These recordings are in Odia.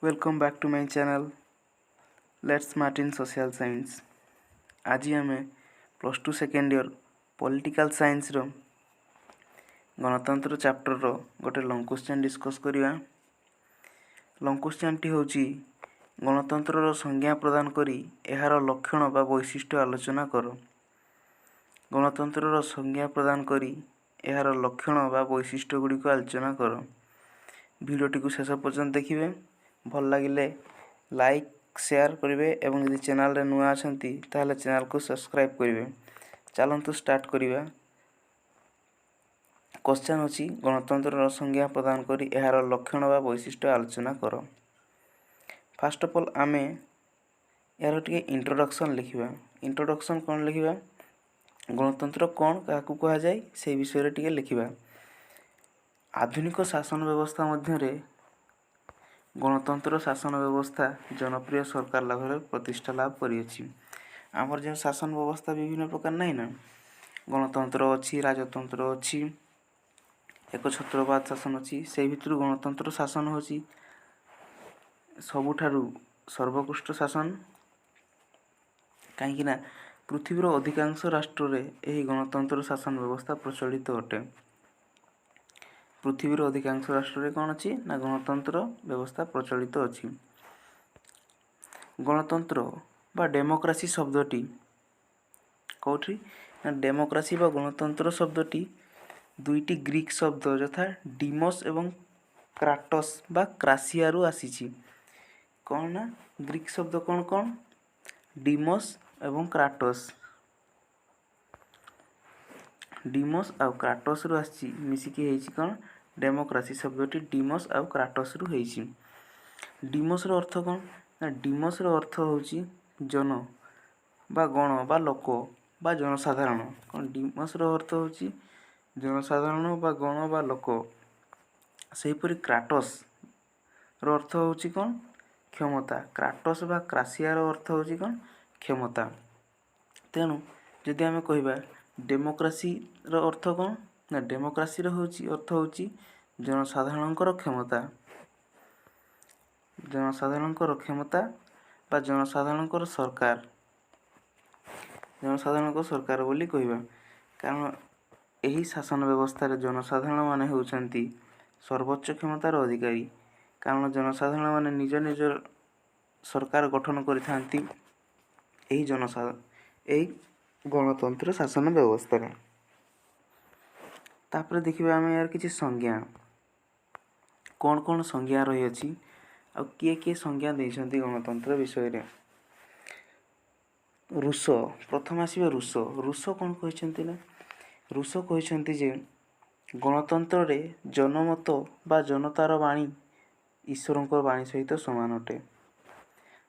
Welcome back to my channel let's smart in social science. आज आम +2 सेकेंड ईयर पॉलिटिकल साइंस रो गणतंत्र चैप्टर रो गोटे लॉन्ग क्वेश्चन डिस्कस करिया। लॉन्ग क्वेश्चन टी होची गणतंत्र रो संज्ञा प्रदान करी एहार लक्षण बा वैशिष्ट्य आलोचना करो। गणतंत्र रो संज्ञा प्रदान करी एहार लक्षण बा वैशिष्ट्य गुडी को आलोचना करो। वीडियोटी को शेष पर्यंत देखिए। भल लगिले लाइक शेयर करेंगे एवं यदि चैनल रे नुआ अछंती ताहले चैनल को सब्सक्राइब करेंगे। चलंतु स्टार्ट करिवा। क्वेश्चन अछि गणतंत्र संज्ञा प्रदान करी एहार लक्षण बा वैशिष्ट्य आलोचना करो। फर्स्ट ऑफ ऑल आमे यार टिके इंट्रोडक्शन लिखिबा। इंट्रोडक्शन कोन लिखिबा, गणतंत्र कोन काकू कहा जाय से विषय रे टिके लिखिबा। आधुनिक शासन व्यवस्था मध्य रे गणतंत्र शासन व्यवस्था जनप्रिय सरकार लाभ प्रतिष्ठा लाभ करिछि। आमर जो शासन व्यवस्था विभिन्न प्रकार नहीं ना, गणतंत्र अच्छी, राजतंत्र अच्छी, एक छत्रवाद शासन अच्छी, से भितर गणतंत्र शासन होची सबुठारु सर्वोत्कृष्ट शासन। कहीं पृथ्वीर अधिकांश राष्ट्र रे एही गणतंत्र शासन व्यवस्था प्रचलित अटे। पृथ्वीर अधिकांश राष्ट्र रे कौन अच्छी ना गणतंत्र व्यवस्था प्रचलित अच्छी। गणतंत्र बा डेमोक्रेसी शब्दटी कौटी ना, डेमोक्रेसी बा गणतंत्र शब्दटी दुईटी ग्रीक शब्द यथा डिमोस एवं क्राटस बा क्रासिया रु आसीछि। कौन ना ग्रीक शब्द कौन कौन, डिमोस एवं क्राटस। डिमोस आउ क्राटस रु आसी मिसिकी हेछि कौन, डेमोक्रेसी शब्दटी डिमोस आउ क्राटस रु हेछि। डिमोस रो अर्थ कौन ना, डिमोस रो अर्थ होछि जन बा गण बा लोक बा जनसाधारण। कौन डिमोस रो अर्थ होछि जनसाधारण बा गण बा लोक। सेहीपरि क्राटस रो अर्थ होछि कौन, क्षमता। क्राटस बा क्रासिया रो अर्थ होछि कौन, क्षमता। तेणु जदि आमे कहिबा डेमोक्रेसी रो अर्थ कौन ना, डेमोक्रेसी रो होछि अर्थ होछि जनसाधारणकर क्षमता। जनसाधारणकर क्षमता बा जनसाधारणकर सरकार, जनसाधारणकर सरकार बोली कहिबा। कारण एही शासन व्यवस्था रे जनसाधारण माने होउछंती सर्वोच्च क्षमतार अधिकारी। कारण जनसाधारण माने निज निज सरकार गठन करिथांती एही एही गणतंत्र शासन व्यवस्था रे। तापर देखिबा आमे यार किछि संज्ञा कौन कौन संज्ञा रही अछि आ किए किए संज्ञा देइछंती गणतंत्र विषय रे। रूसो प्रथम आसीबे। रूसो कौन कहिछंती ना, रूसो कहिछंती जे गणतंत्र रे जनमत बा जनतार वाणी ईश्वरंकर वाणी सहित समान अटे।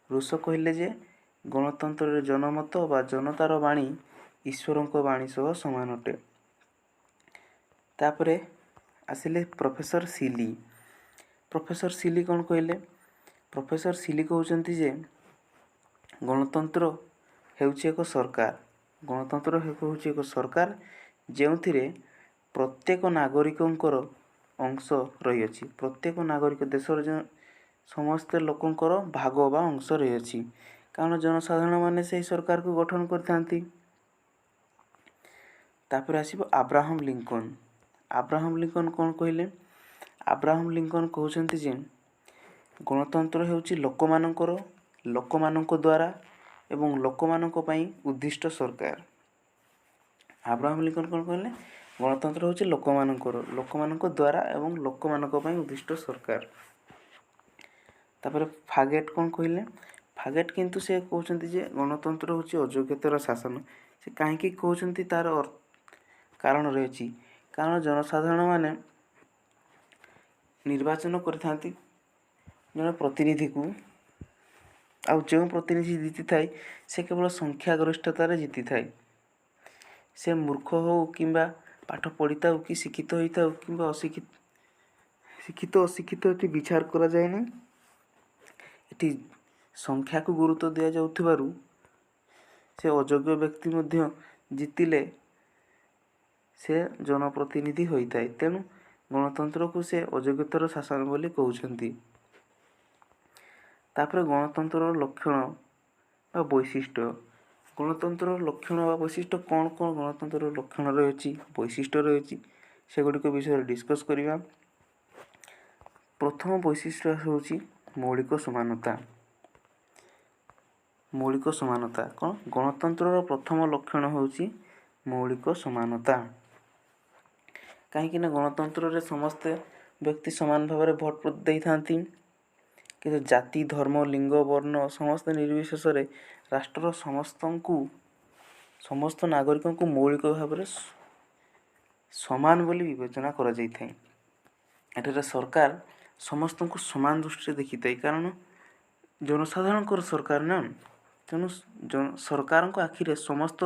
रूसो कहिले जे गणतंत्र रे जनमत बा जनतार वाणी ईश्वरंकर वाणी सह समान अटे। तापरे आसिले प्रोफेसर सिली। प्रोफेसर सिली कौन कहले, प्रोफेसर सिली कहउचंती जे गणतंत्र हेउछि एक सरकार, गणतंत्र हेउछि एक सरकार जेउथिरे प्रत्येक नागरिकंकर अंश रही अछि। प्रत्येक नागरिक देशर जे समस्त लोकंकर भाग बा अंश रही अछि। कारण जनसाधारण माने से सरकार को गठन करथांती। तापर आसीबो अब्राहम लिंकन। अब्राहम लिंकन कौन कहले, अब्राहम लिंकन कहउचंती जे गणतंत्र हेउछि लोकमानंकर, लोकमानंक द्वारा एवं लोकमानंक पई उद्दिष्ट सरकार। अब्राहम लिंकन कौन कहले, गणतंत्र होछि लोकमानंकर, लोकमानंक द्वारा एवं लोकमानंक पई उद्दिष्ट सरकार। तापर फागेट कौन कहले, फागेट किंतु से कहउचंती जे गणतंत्र होछि अयोग्यतार शासन। से काहे कि कहउचंती तार कारण रहिछि। कारण जनसाधारण माने निर्वाचन करथांती जन प्रतिनिधि को, आउ जो प्रतिनिधि जीति थाए से केवल संख्या गरिष्ठतार जीति थाए। से मूर्ख हो किंबा पाठ पढ़िता कि शिक्षित होता कि अशिक्षित, शिक्षित अशिक्षित एटी विचार करा जाए नहीं। एटी संख्या को गुरुत्व दिया जाउथिबारु से अयोग्य व्यक्ति मध्य जीतिले से जनप्रतिनिधि होइताए। तेणु गणतंत्र को से अयोग्यतार शासन बोली कहउछंती। ତାପରେ ଗଣତନ୍ତ୍ରର ଲକ୍ଷଣ ବା ବୈଶିଷ୍ଟ୍ୟ। ଗଣତନ୍ତ୍ରର ଲକ୍ଷଣ ବା ବୈଶିଷ୍ଟ୍ୟ କ'ଣ କ'ଣ ଗଣତନ୍ତ୍ରର ଲକ୍ଷଣ ରହିଛି, ବୈଶିଷ୍ଟ୍ୟ ରହିଛି, ସେଗୁଡ଼ିକ ବିଷୟରେ ଡିସ୍କସ୍ କରିବା। ପ୍ରଥମ ବୈଶିଷ୍ଟ୍ୟ ହେଉଛି ମୌଳିକ ସମାନତା। ମୌଳିକ ସମାନତା କ'ଣ? ଗଣତନ୍ତ୍ରର ପ୍ରଥମ ଲକ୍ଷଣ ହେଉଛି ମୌଳିକ ସମାନତା। କାହିଁକିନା ଗଣତନ୍ତ୍ରରେ ସମସ୍ତେ ବ୍ୟକ୍ତି ସମାନ ଭାବରେ ଭୋଟ ଦେଇଥାନ୍ତି, କିନ୍ତୁ ଜାତି, ଧର୍ମ, ଲିଙ୍ଗ, ବର୍ଣ୍ଣ ସମସ୍ତ ନିର୍ବିଶେଷରେ ରାଷ୍ଟ୍ରର ସମସ୍ତ ନାଗରିକଙ୍କୁ ମୌଳିକ ଭାବରେ ସମାନ ବୋଲି ବିବେଚନା କରାଯାଇଥାଏ। ଏଠାରେ ସରକାର ସମସ୍ତଙ୍କୁ ସମାନ ଦୃଷ୍ଟିରେ ଦେଖିଥାଏ, କାରଣ ଜନସାଧାରଣଙ୍କର ସରକାର ନା, ତେଣୁ ସରକାରଙ୍କ ଆଖିରେ ସମସ୍ତ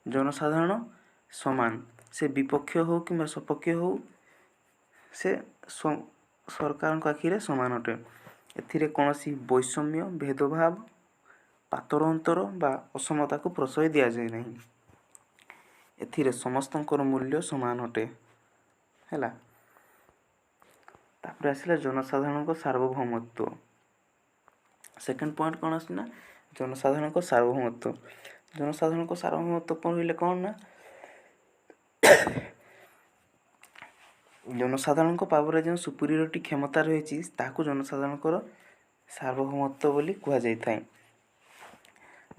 ଜନସାଧାରଣ ସମାନ। ସେ ବିପକ୍ଷ ହେଉ କିମ୍ବା ସପକ୍ଷ ହେଉ, ସେ ସରକାରଙ୍କ ଆଖିରେ ସମାନ ଅଟେ। ଏଥିରେ କୌଣସି ବୈଷମ୍ୟ, ଭେଦଭାବ, ପାତର ଅନ୍ତର ବା ଅସମତାକୁ ପ୍ରଶ୍ରୟ ଦିଆଯାଏ ନାହିଁ। ଏଥିରେ ସମସ୍ତଙ୍କର ମୂଲ୍ୟ ସମାନ ଅଟେ। ହେଲା, ତାପରେ ଆସିଲା ଜନସାଧାରଣଙ୍କ ସାର୍ବଭୌମତ୍ୱ। ସେକେଣ୍ଡ ପଏଣ୍ଟ କ'ଣ ଅଛି ନା ଜନସାଧାରଣଙ୍କ ସାର୍ବଭୌମତ୍ୱ। ଜନସାଧାରଣଙ୍କ ସାର୍ବଭୌମତ୍ୱ କହିଲେ କ'ଣ ନା ଜନସାଧାରଣଙ୍କ ପାଖରେ ଯେଉଁ ସୁପିରିୟରିଟି କ୍ଷମତା ରହିଛି ତାହାକୁ ଜନସାଧାରଣଙ୍କର ସାର୍ବଭୌମତ୍ୱ ବୋଲି କୁହାଯାଇଥାଏ।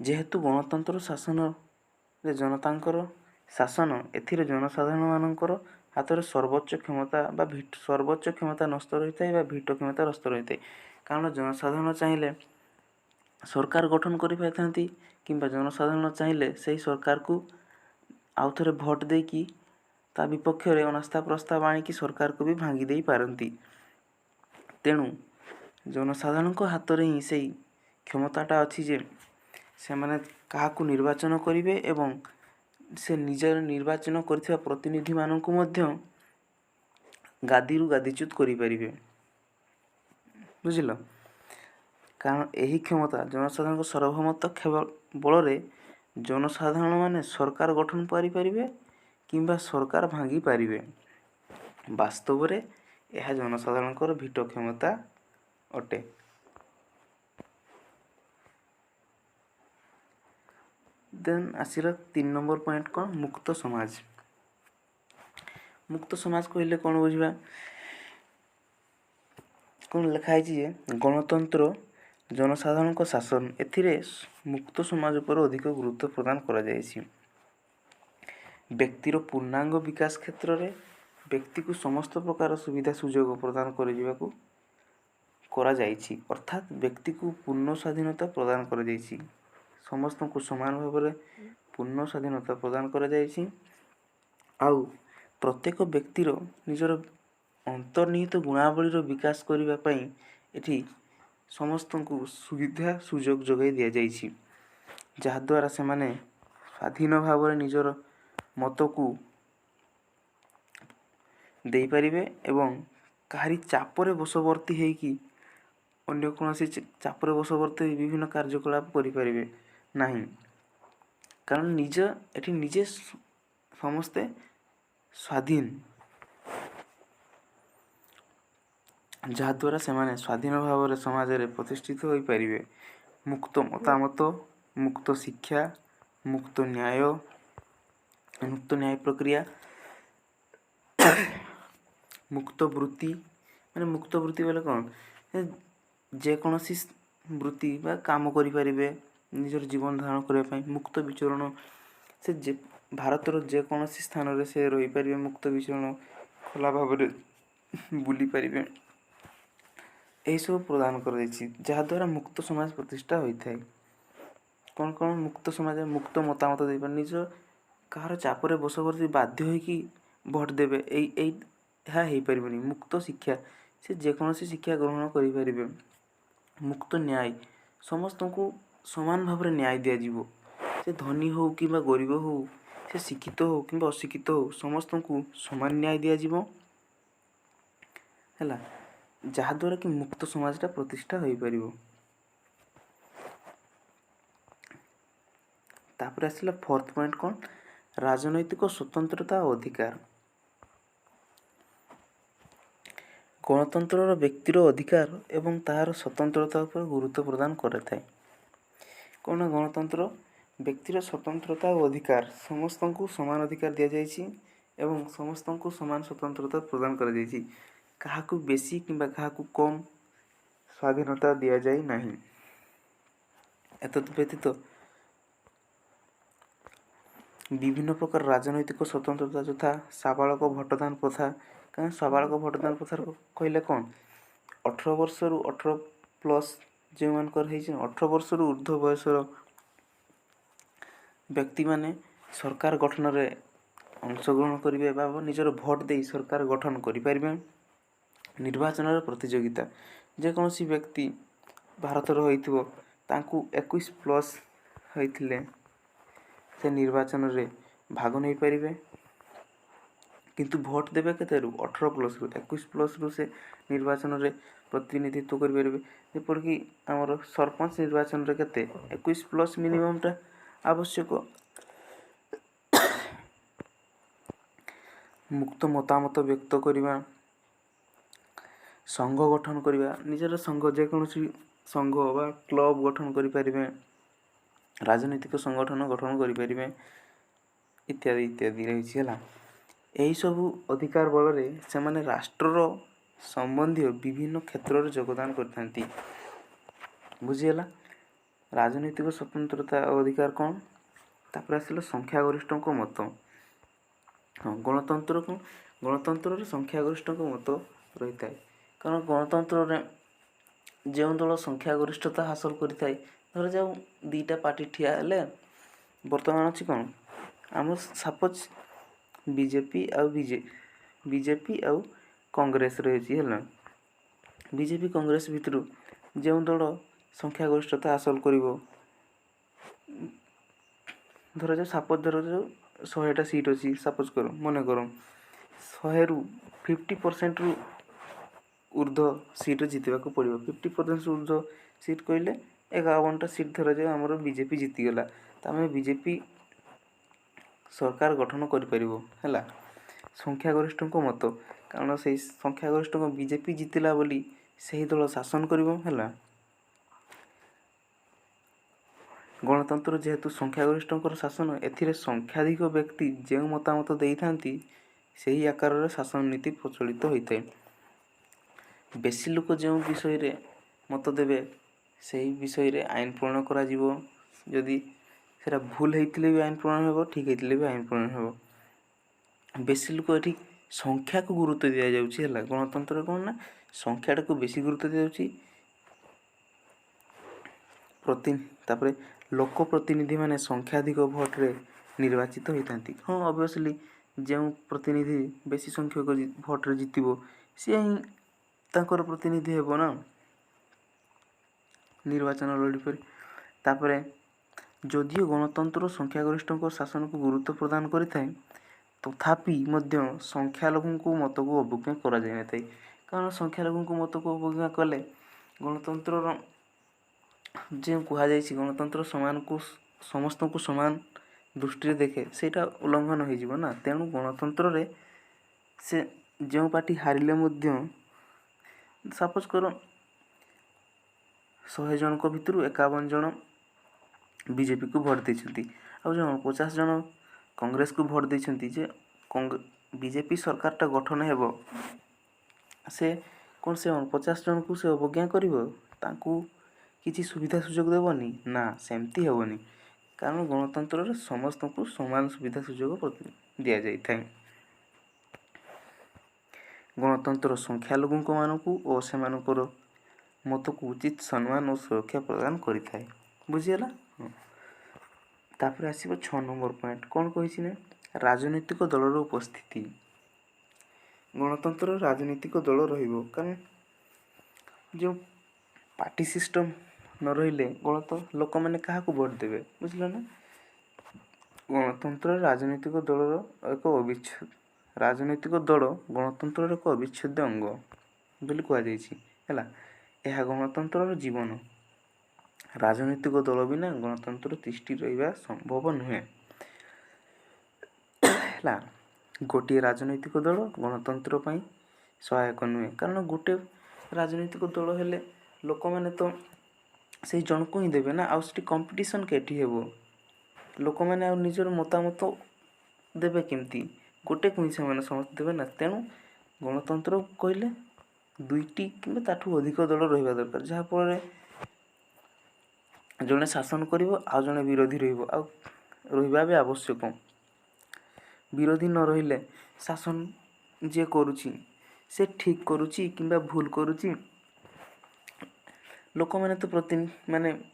ଯେହେତୁ ଗଣତନ୍ତ୍ର ଶାସନରେ ଜନତାଙ୍କର ଶାସନ, ଏଥିରେ ଜନସାଧାରଣମାନଙ୍କର ହାତରେ ସର୍ବୋଚ୍ଚ କ୍ଷମତା ନଷ୍ଟ ରହିଥାଏ ବା ଭିଟୋ କ୍ଷମତା ନଷ୍ଟ ରହିଥାଏ। କାରଣ ଜନସାଧାରଣ ଚାହିଁଲେ ସରକାର ଗଠନ କରିପାରିଥାନ୍ତି, କିମ୍ବା ଜନସାଧାରଣ ଚାହିଁଲେ ସେହି ସରକାରକୁ ଆଉ ଥରେ ଭୋଟ ଦେଇକି ତା ବିପକ୍ଷରେ ଅନାସ୍ଥା ପ୍ରସ୍ତାବ ଆଣିକି ସରକାରକୁ ବି ଭାଙ୍ଗି ଦେଇପାରନ୍ତି। ତେଣୁ ଜନସାଧାରଣଙ୍କ ହାତରେ ହିଁ ସେଇ କ୍ଷମତାଟା ଅଛି ଯେ ସେମାନେ କାହାକୁ ନିର୍ବାଚନ କରିବେ ଏବଂ ସେ ନିଜର ନିର୍ବାଚନ କରିଥିବା ପ୍ରତିନିଧିମାନଙ୍କୁ ମଧ୍ୟ ଗାଦିରୁ ଗାଦିଚ୍ୟୁତ କରିପାରିବେ। ବୁଝିଲ? କାରଣ ଏହି କ୍ଷମତା ଜନସାଧାରଣଙ୍କ ସାର୍ବଭୌମତ୍ୱ ବଳରେ ଜନସାଧାରଣମାନେ ସରକାର ଗଠନ କରିପାରିବେ କିମ୍ବା ସରକାର ଭାଙ୍ଗି ପାରିବେ। ବାସ୍ତବରେ ଏହା ଜନସାଧାରଣଙ୍କର ଭିଟୋ କ୍ଷମତା ଅଟେ। ଦେନ୍ ଆସିଲା 3 ନମ୍ବର ପଏଣ୍ଟ କ'ଣ? ମୁକ୍ତ ସମାଜ। ମୁକ୍ତ ସମାଜ କହିଲେ କ'ଣ ବୁଝିବା? କ'ଣ ଲେଖା ହେଇଛି ଯେ ଗଣତନ୍ତ୍ର ଜନସାଧାରଣଙ୍କ ଶାସନ, ଏଥିରେ ମୁକ୍ତ ସମାଜ ଉପରେ ଅଧିକ ଗୁରୁତ୍ୱ ପ୍ରଦାନ କରାଯାଇଛି। ବ୍ୟକ୍ତିର ପୂର୍ଣ୍ଣାଙ୍ଗ ବିକାଶ କ୍ଷେତ୍ରରେ ବ୍ୟକ୍ତିକୁ ସମସ୍ତ ପ୍ରକାର ସୁବିଧା ସୁଯୋଗ ପ୍ରଦାନ କରାଯାଇଛି। ଅର୍ଥାତ୍ ବ୍ୟକ୍ତିକୁ ପୂର୍ଣ୍ଣ ସ୍ୱାଧୀନତା ପ୍ରଦାନ କରାଯାଇଛି। ସମସ୍ତଙ୍କୁ ସମାନ ଭାବରେ ପୂର୍ଣ୍ଣ ସ୍ୱାଧୀନତା ପ୍ରଦାନ କରାଯାଇଛି। ଆଉ ପ୍ରତ୍ୟେକ ବ୍ୟକ୍ତିର ନିଜର ଅନ୍ତର୍ନିହିତ ଗୁଣାବଳୀର ବିକାଶ କରିବା ପାଇଁ ଏଠି ସମସ୍ତଙ୍କୁ ସୁବିଧା ସୁଯୋଗ ଯୋଗାଇ ଦିଆଯାଇଛି, ଯାହାଦ୍ୱାରା ସେମାନେ ସ୍ୱାଧୀନ ଭାବରେ ନିଜର ମତକୁ ଦେଇପାରିବେ ଏବଂ କାହାରି ଚାପରେ ବଶବର୍ତ୍ତୀ ହେଇକି ଅନ୍ୟ କୌଣସି ଚାପରେ ବଶବର୍ତ୍ତୀ ହୋଇ ବିଭିନ୍ନ କାର୍ଯ୍ୟକଳାପ କରିପାରିବେ ନାହିଁ। କାରଣ ଏଠି ନିଜେ ସମସ୍ତେ ସ୍ୱାଧୀନ, ଯାହାଦ୍ୱାରା ସେମାନେ ସ୍ୱାଧୀନ ଭାବରେ ସମାଜରେ ପ୍ରତିଷ୍ଠିତ ହୋଇପାରିବେ। ମୁକ୍ତ ମତାମତ, ମୁକ୍ତ ଶିକ୍ଷା, ମୁକ୍ତ ନ୍ୟାୟ ପ୍ରକ୍ରିୟା, ମୁକ୍ତ ବୃତ୍ତି। ମୁକ୍ତ ବୃତ୍ତି ବୋଲେ କ'ଣ? ଯେକୌଣସି ବୃତ୍ତି ବା କାମ କରିପାରିବେ ନିଜର ଜୀବନ ଧାରଣ କରିବା ପାଇଁ। ମୁକ୍ତ ବିଚରଣ, ସେ ଭାରତର ଯେକୌଣସି ସ୍ଥାନରେ ସେ ରହିପାରିବେ, ମୁକ୍ତ ବିଚରଣ ଖୋଲା ଭାବରେ ବୁଲି ପାରିବେ। ଏହିସବୁ ପ୍ରଦାନ କରାଯାଇଛି, ଯାହାଦ୍ୱାରା ମୁକ୍ତ ସମାଜ ପ୍ରତିଷ୍ଠା ହୋଇଥାଏ। କ'ଣ ମୁକ୍ତ ସମାଜ? ମୁକ୍ତ ମତାମତ ଦେଇପାରେ, ନିଜ କାହାର ଚାପରେ ବଶବର୍ତ୍ତୀ ବାଧ୍ୟ ହୋଇକି ଭୋଟ ଦେବେ, ଏହା ହେଇପାରିବନି। ମୁକ୍ତ ଶିକ୍ଷା, ସେ ଯେକୌଣସି ଶିକ୍ଷା ଗ୍ରହଣ କରିପାରିବେ। ମୁକ୍ତ ନ୍ୟାୟ, ସମସ୍ତଙ୍କୁ ସମାନ ଭାବରେ ନ୍ୟାୟ ଦିଆଯିବ। ସେ ଧନୀ ହେଉ କିମ୍ବା ଗରିବ ହେଉ, ସେ ଶିକ୍ଷିତ ହେଉ କିମ୍ବା ଅଶିକ୍ଷିତ ହେଉ, ସମସ୍ତଙ୍କୁ ସମାନ ନ୍ୟାୟ ଦିଆଯିବ। ହେଲା, ଯାହାଦ୍ୱାରା କି ମୁକ୍ତ ସମାଜଟା ପ୍ରତିଷ୍ଠା ହୋଇପାରିବ। ତାପରେ ଆସିଲା 4th ପଏଣ୍ଟ କ'ଣ? ରାଜନୈତିକ ସ୍ୱତନ୍ତ୍ରତା ଓ ଅଧିକାର। ଗଣତନ୍ତ୍ରର ବ୍ୟକ୍ତିର ଅଧିକାର ଏବଂ ତାହାର ସ୍ୱତନ୍ତ୍ରତା ଉପରେ ଗୁରୁତ୍ୱ ପ୍ରଦାନ କରିଥାଏ। କ'ଣ ନା ଗଣତନ୍ତ୍ର ବ୍ୟକ୍ତିର ସ୍ୱତନ୍ତ୍ରତା ଓ ଅଧିକାର ସମସ୍ତଙ୍କୁ ସମାନ ଅଧିକାର ଦିଆଯାଇଛି ଏବଂ ସମସ୍ତଙ୍କୁ ସମାନ ସ୍ୱତନ୍ତ୍ରତା ପ୍ରଦାନ କରାଯାଇଛି। କାହାକୁ ବେଶୀ କିମ୍ବା କାହାକୁ କମ୍ ସ୍ୱାଧୀନତା ଦିଆଯାଇ ନାହିଁ। ଏତଦ୍ ବ୍ୟତୀତ ବିଭିନ୍ନ ପ୍ରକାର ରାଜନୈତିକ ସ୍ୱତନ୍ତ୍ରତା ଯଥା ସାବାଳକ ଭୋଟଦାନ ପ୍ରଥା। କାରଣ ସାବାଳକ ଭୋଟଦାନ ପ୍ରଥା କହିଲେ କ'ଣ, 18 ବର୍ଷରୁ 18+ ଯେଉଁମାନଙ୍କର ହେଇଛି 18 ବର୍ଷରୁ ଉର୍ଦ୍ଧ୍ୱ ବୟସର ବ୍ୟକ୍ତିମାନେ ସରକାର ଗଠନରେ ଅଂଶଗ୍ରହଣ କରିବେ ବା ନିଜର ଭୋଟ ଦେଇ ସରକାର ଗଠନ କରିପାରିବେ। ନିର୍ବାଚନର ପ୍ରତିଯୋଗିତା, ଯେକୌଣସି ବ୍ୟକ୍ତି ଭାରତର ହୋଇଥିବ ତାଙ୍କୁ 21+ ହୋଇଥିଲେ ସେ ନିର୍ବାଚନରେ ଭାଗ ନେଇପାରିବେ। କିନ୍ତୁ ଭୋଟ ଦେବେ କେତେରୁ, 18+ରୁ। 21+ରୁ ସେ ନିର୍ବାଚନରେ ପ୍ରତିନିଧିତ୍ୱ କରିପାରିବେ। ଯେପରିକି ଆମର ସରପଞ୍ଚ ନିର୍ବାଚନରେ କେତେ, 21+ ମିନିମମ୍ଟା ଆବଶ୍ୟକ। ମୁକ୍ତ ମତାମତ ବ୍ୟକ୍ତ କରିବା, ସଂଘ ଗଠନ କରିବା, ନିଜର ସଂଘ ଯେକୌଣସି ସଂଘ ବା କ୍ଲବ୍ ଗଠନ କରିପାରିବେ, ରାଜନୈତିକ ସଂଗଠନ ଗଠନ କରିପାରିବେ ଇତ୍ୟାଦି ଇତ୍ୟାଦି ରହିଛି ହେଲା। ଏହିସବୁ ଅଧିକାର ବଳରେ ସେମାନେ ରାଷ୍ଟ୍ରର ସମ୍ବନ୍ଧୀୟ ବିଭିନ୍ନ କ୍ଷେତ୍ରରେ ଯୋଗଦାନ କରିଥାନ୍ତି। ବୁଝିହେଲା ରାଜନୈତିକ ସ୍ୱତନ୍ତ୍ରତା ଓ ଅଧିକାର କ'ଣ। ତାପରେ ଆସିଲା ସଂଖ୍ୟାଗରିଷ୍ଠଙ୍କ ମତ। ଗଣତନ୍ତ୍ର କ'ଣ, ଗଣତନ୍ତ୍ରରେ ସଂଖ୍ୟାଗରିଷ୍ଠଙ୍କ ମତ ରହିଥାଏ। କାରଣ ଗଣତନ୍ତ୍ରରେ ଯେଉଁ ଦଳ ସଂଖ୍ୟାଗରିଷ୍ଠତା ହାସଲ କରିଥାଏ, ଧରାଯାଉ 2ଟା ପାର୍ଟି ଠିଆ ହେଲେ, ବର୍ତ୍ତମାନ ଅଛି କ'ଣ, ଆମର ସପୋଜ୍ ବିଜେପି ଆଉ କଂଗ୍ରେସ ରହିଛି ହେଲା। ବିଜେପି କଂଗ୍ରେସ ଭିତରୁ ଯେଉଁ ଦଳ ସଂଖ୍ୟାଗରିଷ୍ଠତା ହାସଲ କରିବ, ଧରାଯାଉ 100ଟା ସିଟ୍ ଅଛି, ମନେକର 100ରୁ 50%ରୁ ଉର୍ଦ୍ଧ୍ୱ ସିଟ୍ ଜିତିବାକୁ ପଡ଼ିବ। 50% ଉର୍ଦ୍ଧ୍ୱ ସିଟ୍ କହିଲେ 51ଟା ସିଟ୍ ଧରାଯାଉ ଆମର ବିଜେପି ଜିତିଗଲା, ତାମାନେ ବିଜେପି ସରକାର ଗଠନ କରିପାରିବ ହେଲା। ସଂଖ୍ୟାଗରିଷ୍ଠଙ୍କ ମତ, କାରଣ ସେଇ ସଂଖ୍ୟାଗରିଷ୍ଠଙ୍କ ବିଜେପି ଜିତିଲା ବୋଲି ସେହି ଦଳ ଶାସନ କରିବ ହେଲା। ଗଣତନ୍ତ୍ର ଯେହେତୁ ସଂଖ୍ୟାଗରିଷ୍ଠଙ୍କର ଶାସନ, ଏଥିରେ ସଂଖ୍ୟାଧିକ ବ୍ୟକ୍ତି ଯେଉଁ ମତାମତ ଦେଇଥାନ୍ତି ସେହି ଆକାରରେ ଶାସନ ନୀତି ପ୍ରଚଳିତ ହୋଇଥାଏ। ବେଶୀ ଲୋକ ଯେଉଁ ବିଷୟରେ ମତ ଦେବେ ସେହି ବିଷୟରେ ଆଇନ ପ୍ରଣୟନ କରାଯିବ। ଯଦି ସେଟା ଭୁଲ ହେଇଥିଲେ ବି ଆଇନ ପ୍ରଣୟନ ହେବ, ଠିକ୍ ହେଇଥିଲେ ବି ଆଇନ ପ୍ରଣୟନ ହେବ। ବେଶୀ ଲୋକ ଏଠି ସଂଖ୍ୟାକୁ ଗୁରୁତ୍ୱ ଦିଆଯାଉଛି ହେଲା। ଗଣତନ୍ତ୍ରରେ କ'ଣ ନା ସଂଖ୍ୟାଟାକୁ ବେଶୀ ଗୁରୁତ୍ୱ ଦିଆଯାଉଛି। ତାପରେ ଲୋକ ପ୍ରତିନିଧିମାନେ ସଂଖ୍ୟାଧିକ ଭୋଟରେ ନିର୍ବାଚିତ ହୋଇଥାନ୍ତି। ହଁ ଅବଭିୟସ୍ଲି ଯେଉଁ ପ୍ରତିନିଧି ବେଶୀ ସଂଖ୍ୟକ ଭୋଟରେ ଜିତିବ ସିଏ ହିଁ ତାଙ୍କର ପ୍ରତିନିଧି ହେବ ନା ନିର୍ବାଚନ ଲଢ଼ିପାରି। ତାପରେ ଯଦିଓ ଗଣତନ୍ତ୍ର ସଂଖ୍ୟାଗରିଷ୍ଠଙ୍କ ଶାସନକୁ ଗୁରୁତ୍ୱ ପ୍ରଦାନ କରିଥାଏ, ତଥାପି ମଧ୍ୟ ସଂଖ୍ୟାଲଘୁଙ୍କୁ ମତକୁ ଅବଜ୍ଞା କରାଯାଇନଥାଏ। କାରଣ ସଂଖ୍ୟାଲଘୁଙ୍କୁ ମତକୁ ଅବଜ୍ଞା କଲେ ଗଣତନ୍ତ୍ରର ଯେଉଁ କୁହାଯାଇଛି ଗଣତନ୍ତ୍ର ସମସ୍ତଙ୍କୁ ସମାନ ଦୃଷ୍ଟିରେ ଦେଖେ, ସେଇଟା ଉଲ୍ଲଙ୍ଘନ ହୋଇଯିବ ନା। ତେଣୁ ଗଣତନ୍ତ୍ରରେ ସେ ଯେଉଁ ପାର୍ଟି ହାରିଲେ ମଧ୍ୟ, ସପୋଜ୍ କର 100 ଜଣଙ୍କ ଭିତରୁ 51 ଜଣ ବିଜେପିକୁ ଭୋଟ ଦେଇଛନ୍ତି, ଆଉ ଯେଉଁ 50 ଜଣ କଂଗ୍ରେସକୁ ଭୋଟ ଦେଇଛନ୍ତି ଯେ ବିଜେପି ସରକାରଟା ଗଠନ ହେବ, ସେ କ'ଣ ସେ 50 ଜଣଙ୍କୁ ସେ ଅବଜ୍ଞା କରିବ, ତାଙ୍କୁ କିଛି ସୁବିଧା ସୁଯୋଗ ଦେବନି ନା, ସେମିତି ହେବନି। କାରଣ ଗଣତନ୍ତ୍ରରେ ସମସ୍ତଙ୍କୁ ସମାନ ସୁବିଧା ସୁଯୋଗ ଦିଆଯାଇଥାଏ। ଗଣତନ୍ତ୍ର ସଂଖ୍ୟାଲଘୁଙ୍କମାନଙ୍କୁ ଓ ସେମାନଙ୍କର ମତକୁ ଉଚିତ ସମ୍ମାନ ଓ ସୁରକ୍ଷା ପ୍ରଦାନ କରିଥାଏ। ବୁଝିହେଲା। ତାପରେ ଆସିବ 6 ନମ୍ବର ପଏଣ୍ଟ। କ'ଣ କହିଛି ନା ରାଜନୈତିକ ଦଳର ଉପସ୍ଥିତି। ଗଣତନ୍ତ୍ରରେ ରାଜନୈତିକ ଦଳ ରହିବ, କାରଣ ଯେଉଁ ପାର୍ଟି ସିଷ୍ଟମ୍ ନ ରହିଲେ ଲୋକମାନେ କାହାକୁ ଭୋଟ ଦେବେ, ବୁଝିଲ ନା। ଗଣତନ୍ତ୍ରରେ ରାଜନୈତିକ ଦଳ ଗଣତନ୍ତ୍ରର ଏକ ଅବିଚ୍ଛେଦ୍ୟ ଅଙ୍ଗ ବୋଲି କୁହାଯାଇଛି ହେଲା। ଏହା ଗଣତନ୍ତ୍ରର ଜୀବନ। ରାଜନୈତିକ ଦଳ ବିନା ଗଣତନ୍ତ୍ର ତିଷ୍ଠି ରହିବା ସମ୍ଭବ ନୁହେଁ ହେଲା। ଗୋଟିଏ ରାଜନୈତିକ ଦଳ ଗଣତନ୍ତ୍ର ପାଇଁ ସହାୟକ ନୁହେଁ। କାରଣ ଗୋଟେ ରାଜନୈତିକ ଦଳ ହେଲେ ଲୋକମାନେ ତ ସେଇ ଜଣକୁ ହିଁ ଦେବେ ନା, ଆଉ ସେଠି କମ୍ପିଟିସନ୍ କେଠି ହେବ? ଲୋକମାନେ ଆଉ ନିଜର ମତାମତ ଦେବେ କେମିତି? ଗୋଟେକୁ ହିଁ ସେମାନେ ସମସ୍ତେ ଦେବେ ନା। ତେଣୁ ଗଣତନ୍ତ୍ର କହିଲେ 2ଟି କିମ୍ବା ତାଠୁ ଅଧିକ ଦଳ ରହିବା ଦରକାର, ଯାହାଫଳରେ ଜଣେ ଶାସନ କରିବ ଆଉ ଜଣେ ବିରୋଧୀ ରହିବ, ଆଉ ରହିବା ବି ଆବଶ୍ୟକ। ବିରୋଧୀ ନ ରହିଲେ ଶାସନ ଯିଏ କରୁଛି ସେ ଠିକ୍ କରୁଛି କିମ୍ବା ଭୁଲ କରୁଛି, ଲୋକମାନେ ତ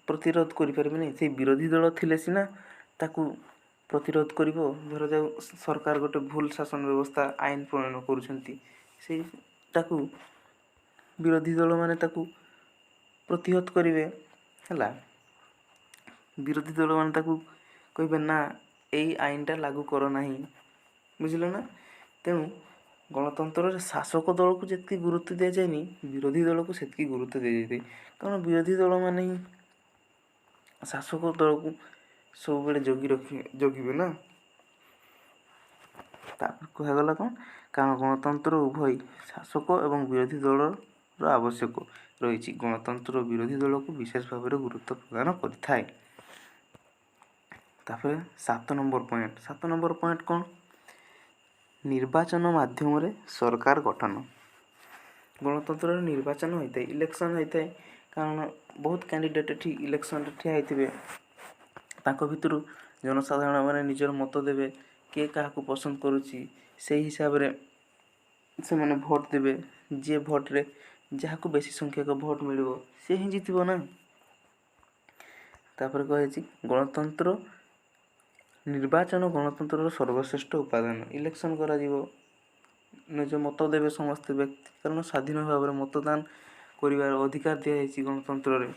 ପ୍ରତିରୋଧ କରିପାରିବେନି। ସେଇ ବିରୋଧୀ ଦଳ ଥିଲେ ସିନା ତାକୁ ପ୍ରତିରୋଧ କରିବ। ଧରାଯାଉ ସରକାର ଗୋଟେ ଭୁଲ ଶାସନ ବ୍ୟବସ୍ଥା ଆଇନ ପ୍ରଣୟନ କରୁଛନ୍ତି, ତାକୁ ବିରୋଧୀ ଦଳମାନେ ତାକୁ ପ୍ରତିହତ କରିବେ ହେଲା। ବିରୋଧୀ ଦଳମାନେ ତାକୁ କହିବେ ନା ଏଇ ଆଇନଟା ଲାଗୁ କର ନାହିଁ, ବୁଝିଲ ନା। ତେଣୁ ଗଣତନ୍ତ୍ରରେ ଶାସକ ଦଳକୁ ଯେତିକି ଗୁରୁତ୍ୱ ଦିଆଯାଏନି, ବିରୋଧୀ ଦଳକୁ ସେତିକି ଗୁରୁତ୍ୱ ଦିଆଯାଇଥାଏ। କାରଣ ବିରୋଧୀ ଦଳମାନେ ହିଁ ଶାସକ ଦଳକୁ ସବୁବେଳେ ଜଗିବେ ନା। ତାପରେ କୁହାଗଲା କ'ଣ? କାରଣ ଗଣତନ୍ତ୍ର ଉଭୟ ଶାସକ ଏବଂ ବିରୋଧୀ ଦଳର ଆବଶ୍ୟକ ରହିଛି। ଗଣତନ୍ତ୍ର ବିରୋଧୀ ଦଳକୁ ବିଶେଷ ଭାବରେ ଗୁରୁତ୍ୱ ପ୍ରଦାନ କରିଥାଏ। ତାପରେ 7 ନମ୍ବର ପଏଣ୍ଟ କ'ଣ? ନିର୍ବାଚନ ମାଧ୍ୟମରେ ସରକାର ଗଠନ। ଗଣତନ୍ତ୍ରରେ ନିର୍ବାଚନ ହୋଇଥାଏ, ଇଲେକ୍ସନ୍ ହୋଇଥାଏ। କାରଣ ବହୁତ କ୍ୟାଣ୍ଡିଡେଟ୍ ଏଠି ଇଲେକ୍ସନ୍ରେ ଠିଆ ହୋଇଥିବେ। ତାଙ୍କ ଭିତରୁ ଜନସାଧାରଣମାନେ ନିଜର ମତ ଦେବେ, କିଏ କାହାକୁ ପସନ୍ଦ କରୁଛି, ସେହି ହିସାବରେ ସେମାନେ ଭୋଟ୍ ଦେବେ। ଯିଏ ଭୋଟ୍ରେ ଯାହାକୁ ବେଶୀ ସଂଖ୍ୟକ ଭୋଟ୍ ମିଳିବ ସେ ହିଁ ଜିତିବ ନା। ତାପରେ କୁହାଯାଇଛି ନିର୍ବାଚନ ଗଣତନ୍ତ୍ରର ସର୍ବଶ୍ରେଷ୍ଠ ଉପାଦାନ। ଇଲେକ୍ସନ୍ କରାଯିବ, ନିଜ ମତ ଦେବେ ସମସ୍ତେ ବ୍ୟକ୍ତି, କାରଣ ସ୍ୱାଧୀନ ଭାବରେ ମତଦାନ କରିବାର ଅଧିକାର ଦିଆଯାଇଛି ଗଣତନ୍ତ୍ରରେ।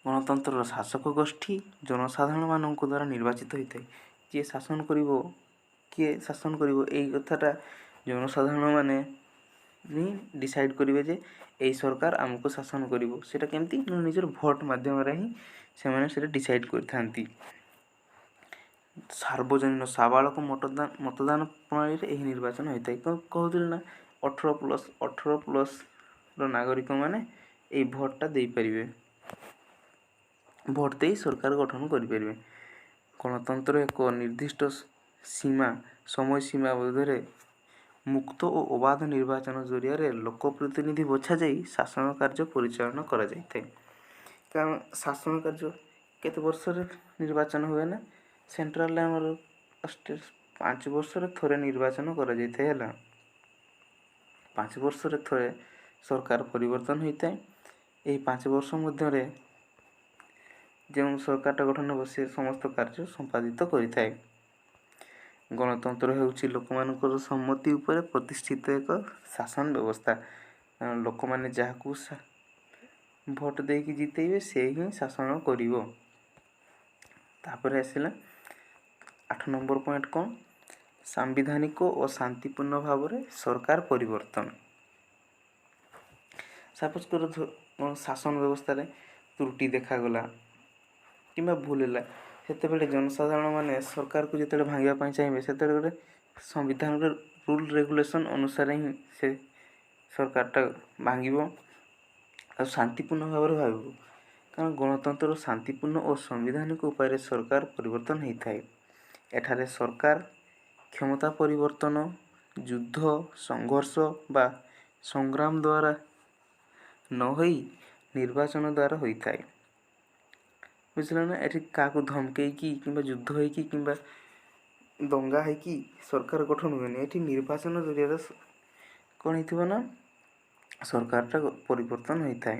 ଗଣତନ୍ତ୍ରର ଶାସକ ଗୋଷ୍ଠୀ ଜନସାଧାରଣମାନଙ୍କ ଦ୍ୱାରା ନିର୍ବାଚିତ ହୋଇଥାଏ। କିଏ ଶାସନ କରିବ ଏଇ କଥାଟା ଜନସାଧାରଣମାନେ ହିଁ ଡିସାଇଡ଼୍ କରିବେ ଯେ ଏଇ ସରକାର ଆମକୁ ଶାସନ କରିବ। ସେଇଟା କେମିତି? ନିଜର ଭୋଟ୍ ମାଧ୍ୟମରେ ହିଁ ସେମାନେ ସେଇଟା ଡିସାଇଡ଼୍ କରିଥାନ୍ତି। ସାର୍ବଜନୀନ ସାବାଳକ ମତଦାନ ପ୍ରଣାଳୀରେ ଏହି ନିର୍ବାଚନ ହୋଇଥାଏ। କହୁଥିଲି ନା 18+ର ନାଗରିକମାନେ ଏହି ଭୋଟ୍ଟା ଦେଇପାରିବେ, ଭୋଟ୍ ଦେଇ ସରକାର ଗଠନ କରିପାରିବେ। ଗଣତନ୍ତ୍ର ଏକ ନିର୍ଦ୍ଦିଷ୍ଟ ସମୟ ସୀମା ମଧ୍ୟରେ ମୁକ୍ତ ଓ ଅବାଧ ନିର୍ବାଚନ ଜରିଆରେ ଲୋକ ପ୍ରତିନିଧି ବଛାଯାଇ ଶାସନ କାର୍ଯ୍ୟ ପରିଚାଳନା କରାଯାଇଥାଏ। କାରଣ ଶାସନ କାର୍ଯ୍ୟ କେତେ ବର୍ଷରେ ନିର୍ବାଚନ ହୁଏ ନା? ସେଣ୍ଟ୍ରାଲରେ ଆମର 5 ବର୍ଷରେ ଥରେ ନିର୍ବାଚନ କରାଯାଇଥାଏ ହେଲା। 5 ବର୍ଷରେ ଥରେ ସରକାର ପରିବର୍ତ୍ତନ ହୋଇଥାଏ। ଏହି 5 ବର୍ଷ ମଧ୍ୟରେ ଯେଉଁ ସରକାରଟା ଗଠନ ହେବ ସେ ସମସ୍ତ କାର୍ଯ୍ୟ ସମ୍ପାଦିତ କରିଥାଏ। ଗଣତନ୍ତ୍ର ହେଉଛି ଲୋକମାନଙ୍କର ସମ୍ମତି ଉପରେ ପ୍ରତିଷ୍ଠିତ ଏକ ଶାସନ ବ୍ୟବସ୍ଥା। ଲୋକମାନେ ଯାହାକୁ ଭୋଟ୍ ଦେଇକି ଜିତେଇବେ ସେ ହିଁ ଶାସନ କରିବ। ତାପରେ ଆସିଲା 8 ନମ୍ବର ପଏଣ୍ଟ କ'ଣ? ସାମ୍ବିଧାନିକ ଓ ଶାନ୍ତିପୂର୍ଣ୍ଣ ଭାବରେ ସରକାର ପରିବର୍ତ୍ତନ। ସପୋଜ୍ କର ଶାସନ ବ୍ୟବସ୍ଥାରେ ତ୍ରୁଟି ଦେଖାଗଲା କିମ୍ବା ଭୁଲ ହେଲା, ସେତେବେଳେ ଜନସାଧାରଣମାନେ ସରକାରକୁ ଯେତେବେଳେ ଭାଙ୍ଗିବା ପାଇଁ ଚାହିଁବେ, ସେତେବେଳେ ଗୋଟେ ସମ୍ବିଧାନର ରୁଲ୍ ରେଗୁଲେସନ୍ ଅନୁସାରେ ହିଁ ସେ ସରକାରଟା ଭାଙ୍ଗିବ ଆଉ ଶାନ୍ତିପୂର୍ଣ୍ଣ ଭାବରେ ଭାବିବ। କାରଣ ଗଣତନ୍ତ୍ର ଶାନ୍ତିପୂର୍ଣ୍ଣ ଓ ସାମ୍ବିଧାନିକ ଉପାୟରେ ସରକାର ପରିବର୍ତ୍ତନ ହୋଇଥାଏ। ଏଠାରେ ସରକାର କ୍ଷମତା ପରିବର୍ତ୍ତନ ଯୁଦ୍ଧ, ସଂଘର୍ଷ ବା ସଂଗ୍ରାମ ଦ୍ୱାରା ନ ହୋଇ ନିର୍ବାଚନ ଦ୍ୱାରା ହୋଇଥାଏ। ବୁଝିଲ ନା? ଏଠି କାହାକୁ ଧମକେଇକି କିମ୍ବା ଯୁଦ୍ଧ ହେଇକି କିମ୍ବା ଦଙ୍ଗା ହେଇକି ସରକାର ଗଠନ ହୁଏନି। ଏଠି ନିର୍ବାଚନ ଜରିଆରେ କ'ଣ ହେଇଥିବ ନା ସରକାରଟା ପରିବର୍ତ୍ତନ ହୋଇଥାଏ।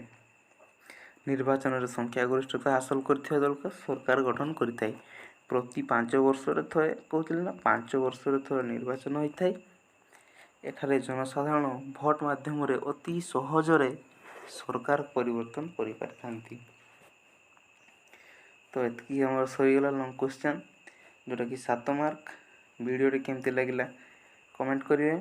ନିର୍ବାଚନରେ ସଂଖ୍ୟାଗରିଷ୍ଠତା ହାସଲ କରିଥିବା ଦଳକୁ ସରକାର ଗଠନ କରିଥାଏ। ପ୍ରତି 5 ବର୍ଷରେ ଥରେ, କହୁଥିଲି ନା 5 ବର୍ଷରେ ଥରେ ନିର୍ବାଚନ ହୋଇଥାଏ। ଏଠାରେ ଜନସାଧାରଣ ଭୋଟ୍ ମାଧ୍ୟମରେ ଅତି ସହଜରେ ସରକାର ପରିବର୍ତ୍ତନ କରିପାରିଥାନ୍ତି। ତ ଏତିକି ଆମର ସରିଗଲା ଲଙ୍ଗ୍ କ୍ୱେଶ୍ଚନ୍, ଯେଉଁଟାକି 7 ମାର୍କ। ଭିଡ଼ିଓଟି କେମିତି ଲାଗିଲା କମେଣ୍ଟ କରିବେ।